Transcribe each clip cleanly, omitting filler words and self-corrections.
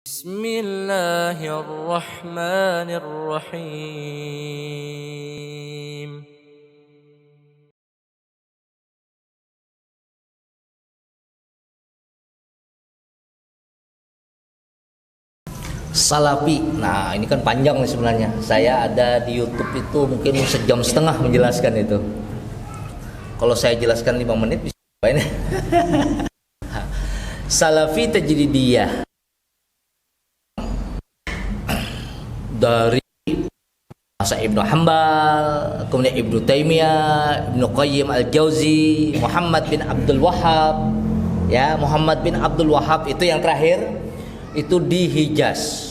Bismillahirrahmanirrahim. Salafi. Nah, ini kan panjang nih sebenarnya. Saya ada di YouTube itu mungkin 1,5 jam menjelaskan itu. Kalau saya jelaskan 5 menit bisa ini. Salafi Tajridiyah dari masa Ibnu Hanbal, kemudian Ibnu Taimiyah, Ibnu Qayyim Al-Jauzi, Muhammad bin Abdul Wahhab. Ya, Muhammad bin Abdul Wahhab itu yang terakhir. Itu di Hijaz.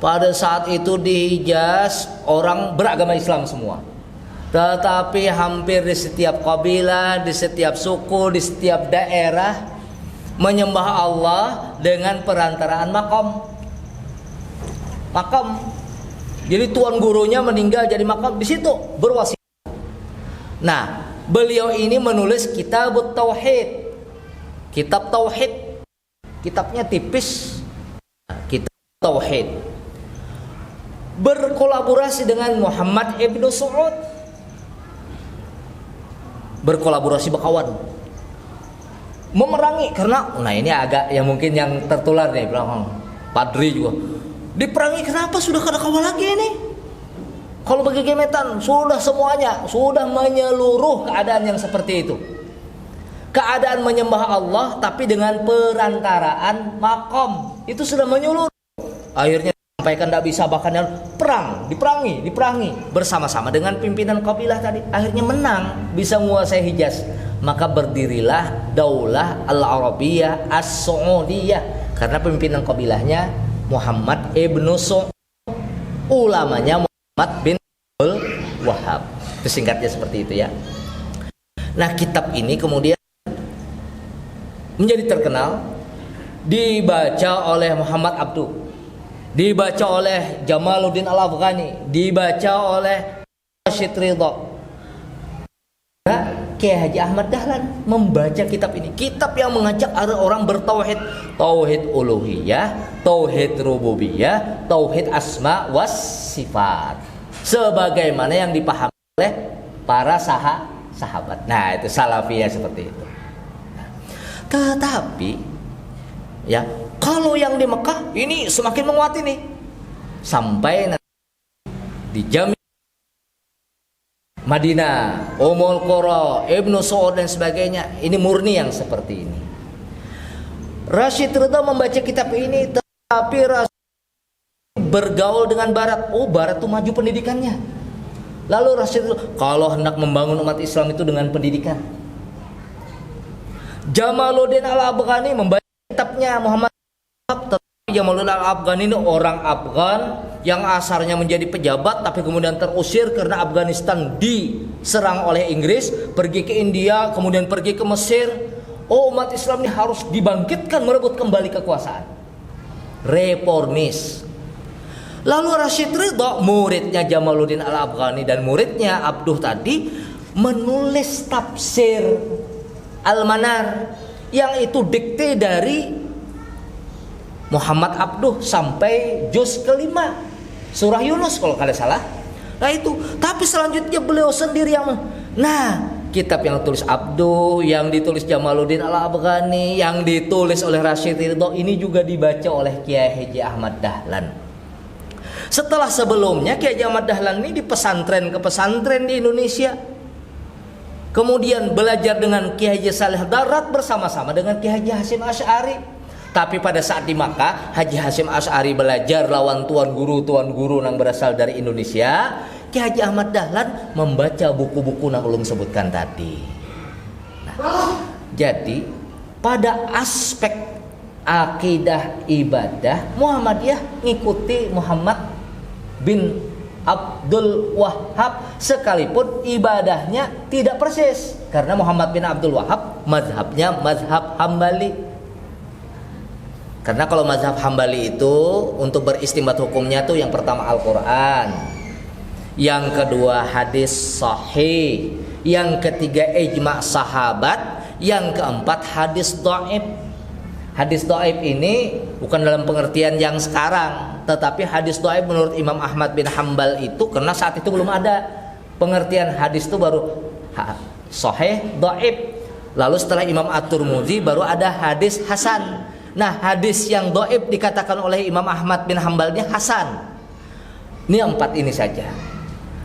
Pada saat itu di Hijaz orang beragama Islam semua. Tetapi hampir di setiap kabilah, di setiap suku, di setiap daerah menyembah Allah dengan perantaraan makam. Makam. Jadi tuan gurunya meninggal jadi makam, di situ berwasiat. Nah, beliau ini menulis Kitab Tauhid. Kitab Tauhid. Kitabnya tipis. Kitab Tauhid, berkolaborasi dengan Muhammad Ibnu Saud, berkolaborasi berkawan, memerangi karena ini agak yang mungkin yang tertular nih bilang Padri juga diperangi. Kenapa sudah kada kawal lagi ini? Kalau bagi gemetan sudah semuanya sudah menyeluruh keadaan yang seperti itu. Keadaan menyembah Allah tapi dengan perantaraan makom itu sudah menyeluruh. Akhirnya sampaikan tidak bisa, bahkan diperangi bersama-sama dengan pimpinan kabilah tadi. Akhirnya menang, bisa menguasai Hijaz. Maka berdirilah Daulah Al-Arabiyah As-Saudiyah karena pimpinan kabilahnya Muhammad Ibnu Saud, ulamanya Muhammad bin Abdul Wahhab. Itu singkatnya seperti itu ya. Nah, kitab ini kemudian menjadi terkenal, dibaca oleh Muhammad Abduh, dibaca oleh Jamaluddin Al-Afghani, dibaca oleh Rashid Ridha. Kiai Haji Ahmad Dahlan membaca kitab ini, kitab yang mengajak orang bertauhid, tauhid uluhiyah, tauhid rububiyah, tauhid asma was sifat, sebagaimana yang dipahami oleh para sahabat. Nah, itu salafiyah seperti itu. Tetapi ya, kalau yang di Mekah ini semakin menguat ini sampai di Jami' Madinah, Ummul Qura, Ibnu Saud dan sebagainya. Ini murni yang seperti ini. Rashid Ridha membaca kitab ini, tapi Rashid bergaul dengan Barat. Oh, Barat itu maju pendidikannya. Lalu Rashid Ridha kalau hendak membangun umat Islam itu dengan pendidikan. Jamaluddin Al-Afghani membaca kitabnya Muhammad, tetapi Jamaluddin Al-Afghani ini orang Afgan yang asalnya menjadi pejabat tapi kemudian terusir karena Afghanistan diserang oleh Inggris, pergi ke India, kemudian pergi ke Mesir. Oh, umat Islam ini harus dibangkitkan, merebut kembali kekuasaan. Reformis. Lalu Rashid Ridha, muridnya Jamaluddin Al-Afghani dan muridnya Abduh tadi, menulis tafsir Al-Manar yang itu dikte dari Muhammad Abduh sampai juz kelima surah Yunus kalau kada salah. Nah itu, tapi selanjutnya beliau sendiri yang kitab yang ditulis Abduh, yang ditulis Jamaluddin Al-Afghani, yang ditulis oleh Rashid Ridha ini juga dibaca oleh Kiai Haji Ahmad Dahlan. Setelah sebelumnya Kiai Haji Ahmad Dahlan ini di pesantren ke pesantren di Indonesia, kemudian belajar dengan Kiai Haji Saleh Darat bersama-sama dengan Kiai Haji Hasyim Asy'ari. Tapi pada saat di Makkah, Haji Hasyim Asy'ari belajar lawan tuan guru yang berasal dari Indonesia. Kiai Haji Ahmad Dahlan membaca buku-buku yang ulun sebutkan tadi. Jadi pada aspek akidah ibadah, Muhammadiyah ngikuti Muhammad bin Abdul Wahhab, sekalipun ibadahnya tidak persis, karena Muhammad bin Abdul Wahhab mazhabnya mazhab Hambali. Karena kalau mazhab Hambali itu untuk beristimbat hukumnya tuh yang pertama Al-Quran, yang kedua hadis sahih, yang ketiga ijma' sahabat, yang keempat hadis dhaif. Hadis dhaif ini bukan dalam pengertian yang sekarang, tetapi hadis dhaif menurut Imam Ahmad bin Hambal itu karena saat itu belum ada pengertian hadis itu, baru sahih, dhaif. Lalu setelah Imam At-Tirmidzi baru ada hadis hasan. Nah, hadis yang dhaif dikatakan oleh Imam Ahmad bin Hambalnya hasan. Ini 4 ini saja.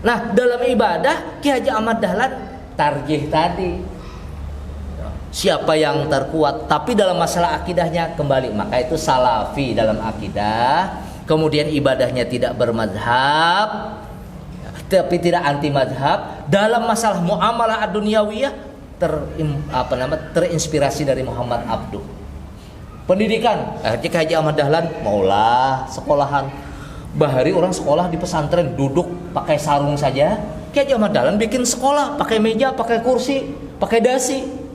Nah, dalam ibadah Ki Haji Ahmad Dahlan tarjih tadi. Siapa yang terkuat, tapi dalam masalah akidahnya kembali, maka itu salafi dalam akidah. Kemudian ibadahnya tidak bermadhab, tapi tidak anti madhab. Dalam masalah muamalah ad-dunyawiyah terinspirasi dari Muhammad Abduh. Pendidikan, Ki Haji Ahmad Dahlan maulah sekolahan. Bahari orang sekolah di pesantren duduk pakai sarung saja. Ki Haji Ahmad Dahlan bikin sekolah pakai meja, pakai kursi, pakai dasi.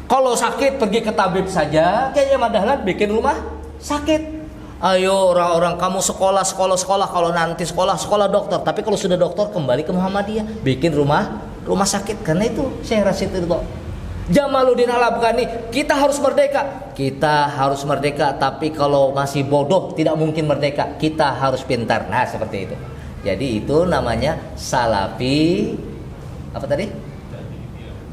Kalau sakit pergi ke tabib saja. Ki Haji Ahmad Dahlan bikin rumah sakit. Ayo orang-orang kamu sekolah. Kalau nanti sekolah dokter. Tapi kalau sudah dokter kembali ke Muhammadiyah, bikin rumah sakit. Karena itu Syekh Rashid Ridho, Jamaluddin Al-Afghani, kita harus merdeka. Tapi kalau masih bodoh tidak mungkin merdeka. Kita harus pintar. Nah, seperti itu. Jadi itu namanya salafi. Apa tadi?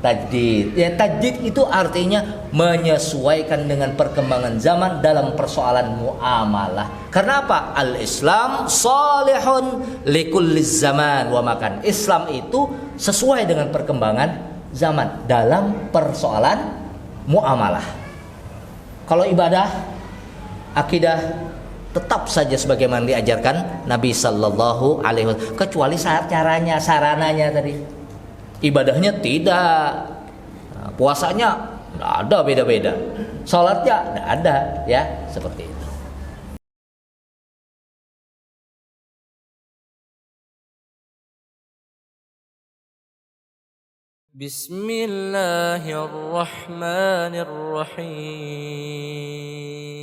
Tajdid. Ya, tajdid itu artinya menyesuaikan dengan perkembangan zaman dalam persoalan muamalah. Karena apa? Al-Islam salihun likulli zaman wa makan. Islam itu sesuai dengan perkembangan zaman dalam persoalan muamalah. Kalau ibadah, akidah tetap saja sebagaimana diajarkan Nabi sallallahu alaihi wasallam, kecuali sarananya tadi. Ibadahnya tidak, puasanya tidak ada beda-beda, sholatnya tidak ada, ya seperti itu. Bismillahirrahmanirrahim.